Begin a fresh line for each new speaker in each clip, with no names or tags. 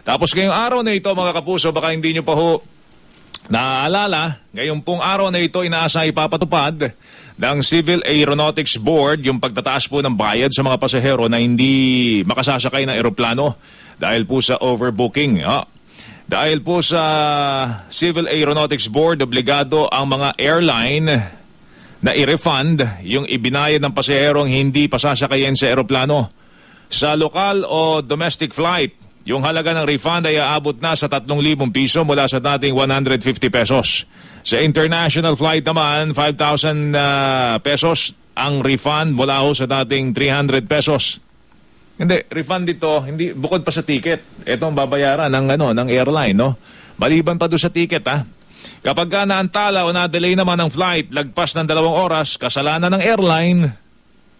Tapos ngayong araw na ito mga kapuso, baka hindi nyo pa ho naaalala, ngayong pong araw na ito inaasang ipapatupad ng Civil Aeronautics Board yung pagtataas po ng bayad sa mga pasahero na hindi makasasakay ng eroplano dahil po sa overbooking. Dahil po sa Civil Aeronautics Board, obligado ang mga airline na i-refund yung ibinayad ng pasaherong hindi pasasakayin sa eroplano. Sa lokal o domestic flight, yung halaga ng refund ay aabot na sa 3,000 piso mula sa dating 150 pesos. Sa international flight naman, 5,000 pesos ang refund mula ho sa dating 300 pesos. Hindi, refund dito, hindi bukod pa sa ticket. Ito ang babayaran ng airline, no? Maliban pa doon sa ticket, ha? Kapag ka naantala o na-delay naman ang flight, lagpas ng 2 oras, kasalanan ng airline.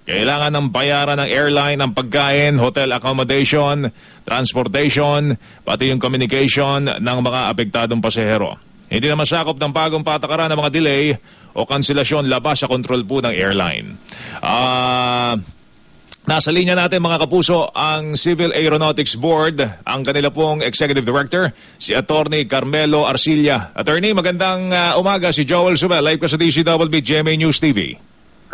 Kailangan ng bayaran ng airline ang pagkain, hotel accommodation, transportation, pati yung communication ng mga apektadong pasahero. Hindi na masakop ng bagong patakaran ng mga delay o kanselasyon labas sa kontrol po ng airline. Nasa linya natin mga kapuso ang Civil Aeronautics Board, ang kanila pong Executive Director, si Attorney Carmelo Arcilla. Attorney, magandang umaga, si Joel Subel, live ka sa DCWB GMA News TV.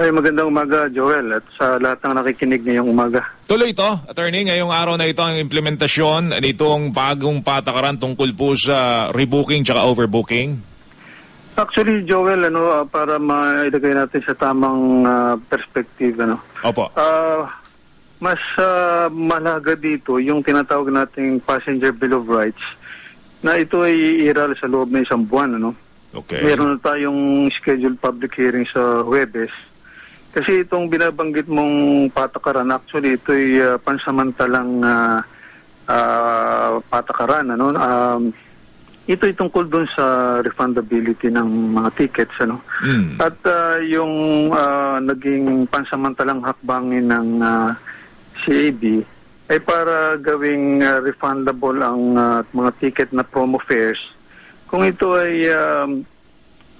Ay, magandang umaga, Joel, at sa lahat ng nakikinig ngayong umaga.
Tuloy ito, Attorney, ngayong araw na ito ang implementasyon nitong bagong patakaran tungkol po sa rebooking tsaka overbooking.
Actually, Joel, para mailagay natin sa tamang perspective,
Opo.
Mas mahalaga dito yung tinatawag nating Passenger Bill of Rights na ito ay iiral sa loob ng 1 buwan,
Okay.
Meron na tayong scheduled public hearing sa Huwebes. Kasi itong binabanggit mong patakaran, actually ito ay pansamantalang patakaran. Ito ay tungkol dun sa refundability ng mga tickets. At yung naging pansamantalang hakbangin ng CAB ay para gawing refundable ang mga ticket na promo fares. Kung ito ay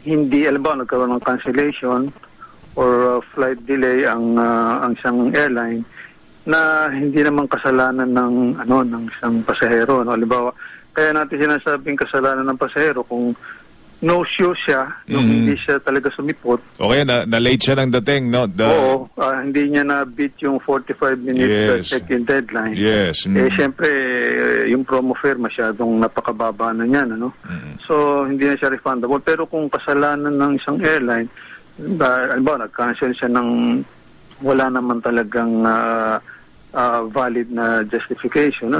hindi, alam ba, nagkaroon ng cancellation or flight delay ang isang airline na hindi naman kasalanan ng isang pasahero, Halimbawa, kaya natin sinasabing kasalanan ng pasahero kung no-show siya, nung hindi siya talaga sumipot.
Okay, na-late siya ng dating, no?
Oo, hindi niya na-beat yung 45 minutes check-in deadline.
Yes.
Siyempre, yung promo fare masyadong napakababa na niyan, So, hindi na siya refundable. Pero kung kasalanan ng isang airline, nag-cancel siya ng wala naman talagang valid na justification,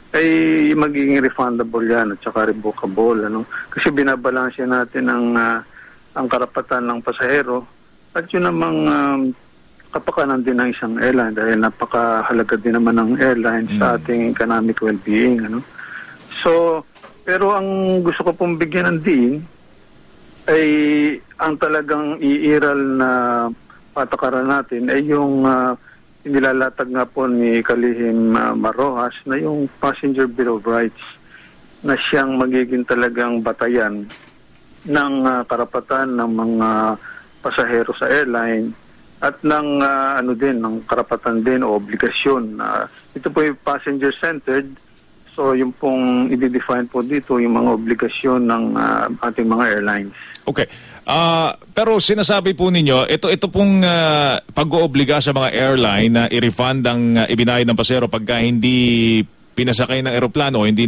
ay magiging refundable yan at saka revocable, Kasi binabalanse natin ang karapatan ng pasahero at yun namang kapakanan din ng isang airline dahil napakahalaga din naman ng airline sa ating economic well-being, So, pero ang gusto ko pong bigyan ng diin ay ang talagang iiral na patakaran natin ay yung nilalatag nga po ni Kalihim Marrojas na yung Passenger Bill of Rights na siyang magiging talagang batayan ng karapatan ng mga pasahero sa airline at ng ng karapatan din o obligasyon. Ito po yung passenger-centered, so yung pong i-define po dito yung mga obligasyon ng ating mga airlines.
Okay. Pero sinasabi po ninyo, ito pong pag-oobliga sa mga airline na i-refund ang ibinayad ng pasahero pagka hindi pinasakay ng eroplano, hindi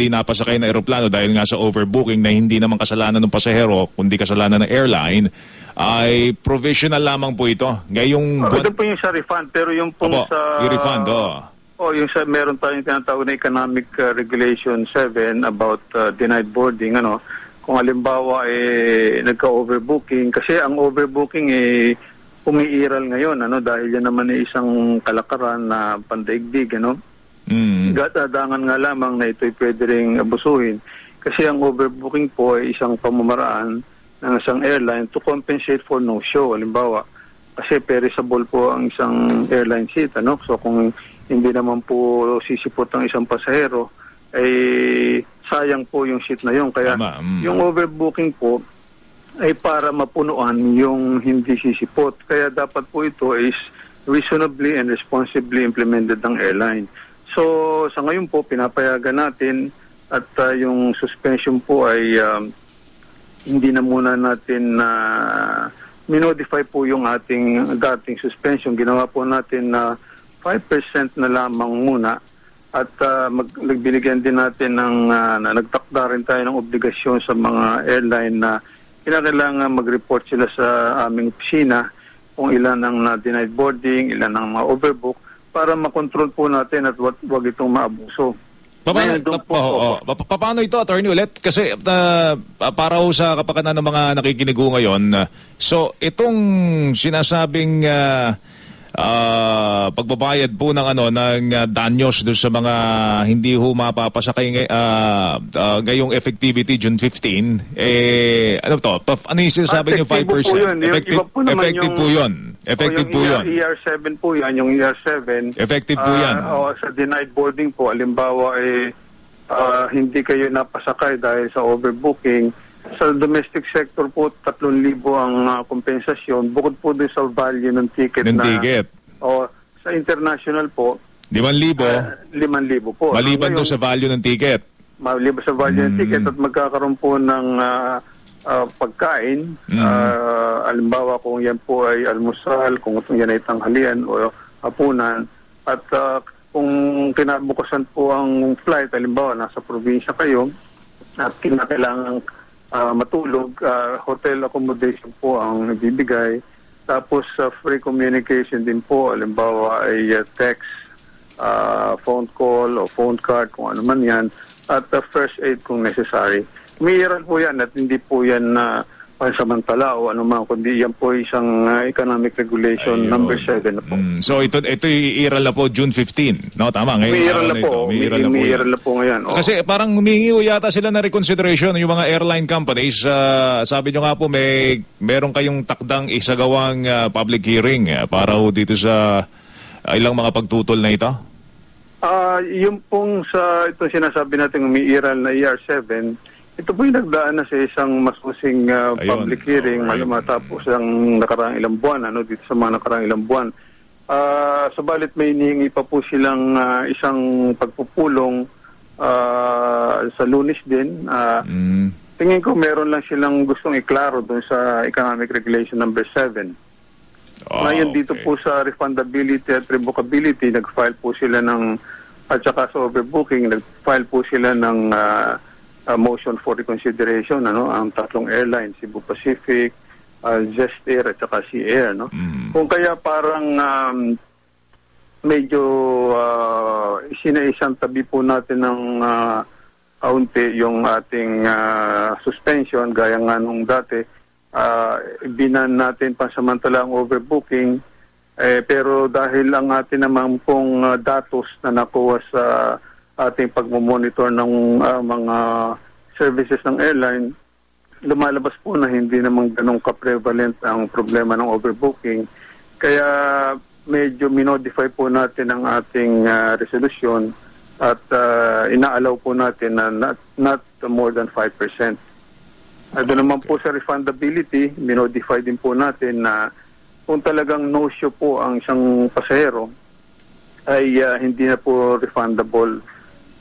napasakay ng eroplano dahil nga sa overbooking na hindi naman kasalanan ng pasahero, kundi kasalanan ng airline, ay provisional lamang po ito. Ngayong
ito po yung sa refund, pero yung pong sa...
i-refund,
yung sa meron tayong tinatawag na Economic Regulation 7 about denied boarding, kung halimbawa nagka-overbooking, kasi ang overbooking umiiral ngayon, dahil yan naman ay isang kalakaran na pandaigdig, Gatadangan nga lamang na ito'y pwede ring abusuhin. Kasi ang overbooking po ay isang pamamaraan ng isang airline to compensate for no-show. Halimbawa, kasi perishable po ang isang airline seat, So kung hindi naman po sisipot ang isang pasahero, ay sayang po yung seat na yun. Kaya yung overbooking po ay para mapunuan yung hindi sisipot. Kaya dapat po ito is reasonably and responsibly implemented ng airline. So sa ngayon po, pinapayagan natin at yung suspension po ay hindi na muna natin minodify po yung ating dating suspension. Ginawa po natin na 5% na lamang muna at nagbinigyan din natin ng nagtakda rin tayo ng obligasyon sa mga airline na kinakailangan mag-report sila sa aming opisina kung ilan ang na-denied boarding, ilan ang mga overbook para makontrol po natin at wag itong maabuso.
Paano ito, Attorney, ulit? Kasi para ho sa kapakanan ng mga nakikinig ho ngayon, so itong sinasabing pagbabayad po ng danyos doon sa mga hindi ho mapapasakay ngayong effectivity June 15, ano to? Ano yung sinasabi niyo 5%? Effective po yun. Effective po yun.
ER7 po yan, yung ER7.
Effective po yan.
Sa denied boarding po, alimbawa hindi kayo napasakay dahil sa overbooking. Sa domestic sector po, 3,000 ang kompensasyon bukod po din sa value ng ticket. O sa international po,
5,000.
5,000 po.
Maliban doon sa value ng ticket.
Maliban sa value ng ticket at magkakaroon po ng pagkain. Alimbawa kung yan po ay almusal, kung yan ay tanghalian o hapunan. At kung kinabukasan po ang flight, alimbawa nasa probinsya kayo at kinakailangan matulog, hotel accommodation po ang nabibigay. Tapos free communication din po, alimbawa ay text, phone call o phone card kung ano man yan, at first aid kung necessary. Umiiral po yan at hindi po yan pansamantala o ano man, kundi yan po isang economic regulation number 7 na po.
So ito iiral na po June 15, no? Tama, ngayon.
Umiiral na po ngayon.
Kasi parang humingi yata sila na reconsideration yung mga airline companies. Sabi nyo nga po meron kayong takdang isagawang public hearing para ho dito sa ilang mga pagtutol na ito?
Yung pong ito sinasabi natin umiiral na ER7, ito po yung nagdaan na sa isang masusing public hearing matapos ang nakaraang ilang buwan, dito sa mga nakaraang ilang buwan. Sabalit may hinihingi pa po silang isang pagpupulong sa Lunes din. Tingin ko meron lang silang gustong iklaro doon sa Economic Regulation number 7. Ngayon dito po sa refundability at revocability, nag-file po sila at saka sa overbooking, nag-file po sila ng motion for reconsideration, ang tatlong airlines, Cebu Pacific, Just Air at saka Sea Air, Kung kaya parang medyo isinaisang tabi po natin ng kaunti yung ating suspension, gaya nga nung dati, binan natin pansamantala ang overbooking, pero dahil ang atin naman pong datos na nakuha sa ating pagmomonitor ng mga services ng airline, lumalabas po na hindi naman ganun ka-prevalent ang problema ng overbooking. Kaya medyo minodify po natin ang ating resolution at inaalaw po natin na not more than 5%. Doon naman po sa refundability, minodify din po natin na kung talagang no-show po ang isang pasahero, ay hindi na po refundable.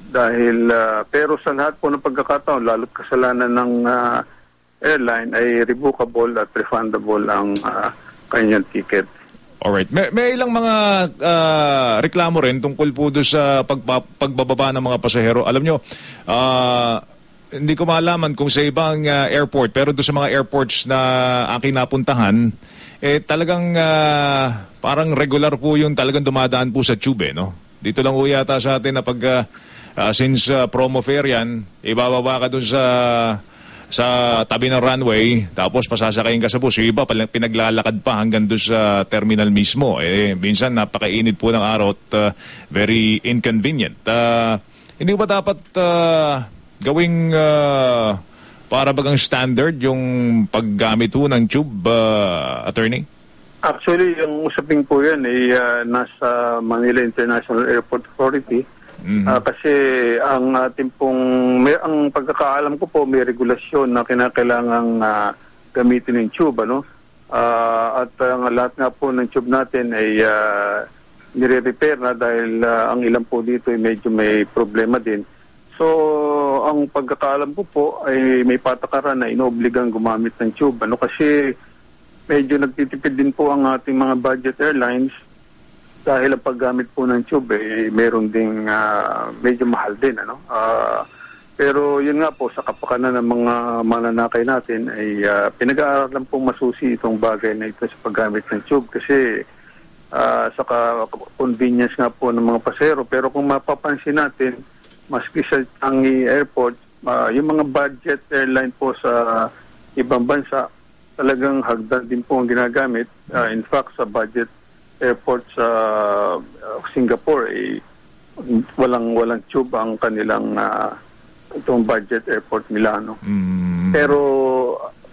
Dahil pero sa lahat po ng pagkakataon, lalo't kasalanan ng airline, ay revocable at refundable ang kanyang ticket.
Alright. May ilang mga reklamo rin tungkol po doon sa pagbababa ng mga pasahero. Alam nyo, hindi ko malaman kung sa ibang airport, pero doon sa mga airports na aking napuntahan, talagang parang regular po yung talagang dumadaan po sa tube, no? Dito lang po yata sa atin na since promo fare yan, ibababa ka dun sa tabi ng runway, tapos pasasakayin ka sa bus. Yung iba pinaglalakad pa hanggang dun sa terminal mismo. Minsan napakainit po ng araw at very inconvenient. Hindi ba dapat gawing para bagang standard yung paggamit po ng tube, attorney?
Actually, yung usapin po yan ay nasa Manila International Airport Authority. Kasi ang ating ang pagkakaalam ko po, may regulasyon na kinakailangang gamitin yung tube, At ang lahat nga po ng tube natin ay nire-repair na dahil ang ilan po dito ay medyo may problema din. So, ang pagkakaalam ko po ay may patakaran na inoobligang gumamit ng tube. Kasi medyo nagtitipid din po ang ating mga budget airlines dahil ang paggamit po ng tube meron ding medyo mahal din. Pero yun nga po, sa kapakanan ng mga mananakay natin ay pinag-aaralan pong masusi itong bagay na ito sa paggamit ng tube kasi sa convenience nga po ng mga pasero. Pero kung mapapansin natin, maski sa Changi Airport, yung mga budget airline po sa ibang bansa, talagang hagdan din po ang ginagamit. In fact, sa budget airport sa Singapore, walang tube ang kanilang itong budget airport nila. Pero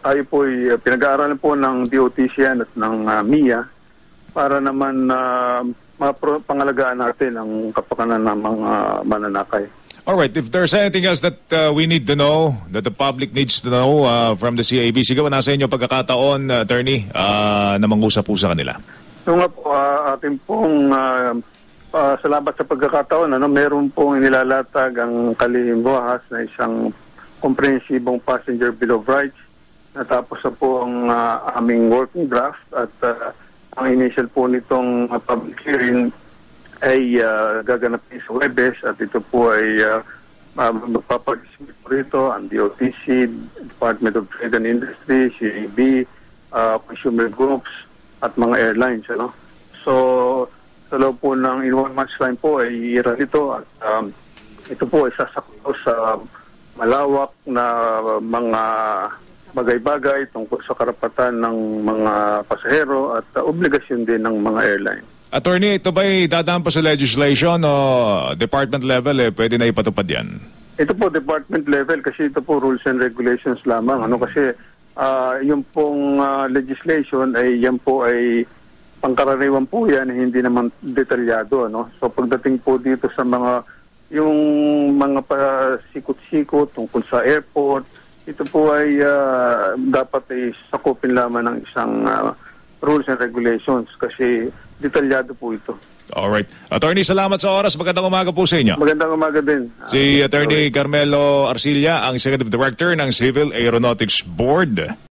tayo po pinag-aaralan po ng DOTC at ng MIA para naman pangalagaan natin ang kapakanan ng mga mananakay.
All right, if there's anything else that we need to know, that the public needs to know from the CAB, sige, nasa inyo pagkakataon, attorney, na mangusap po sa kanila.
So nga po, ating pong salamat sa pagkakataon. Meron pong inilalatag ang kalihim buhas na isang komprehensibong passenger bill of rights. Natapos na po ang aming working draft at ang initial po nitong public hearing ay gaganapin sa Huwebes at ito po ay magpaparticipate po rito ang DOTC, Department of Trade and Industry, CAB, consumer groups at mga airlines. So, sa loob po ng in 1 month's time po ay iiran ito at ito po ay sasakto sa malawak na mga bagay-bagay tungkol sa karapatan ng mga pasahero at obligasyon din ng mga airline.
Attorney, ito ba'y dadaan pa sa legislation o department level? Pwede na ipatupad yan?
Ito po department level kasi ito po rules and regulations lamang. Kasi yung pong legislation ay yan po ay pangkaraniwan po yan, hindi naman detalyado. So pagdating po dito sa yung mga pasikot-sikot tungkol sa airport, ito po ay dapat ay sakupin lamang ng isang rules and regulations kasi detalyado po ito.
Alright. Attorney, salamat sa oras. Magandang umaga po sa inyo.
Magandang umaga din.
Si Attorney Carmelo Arcilla, ang Executive Director ng Civil Aeronautics Board.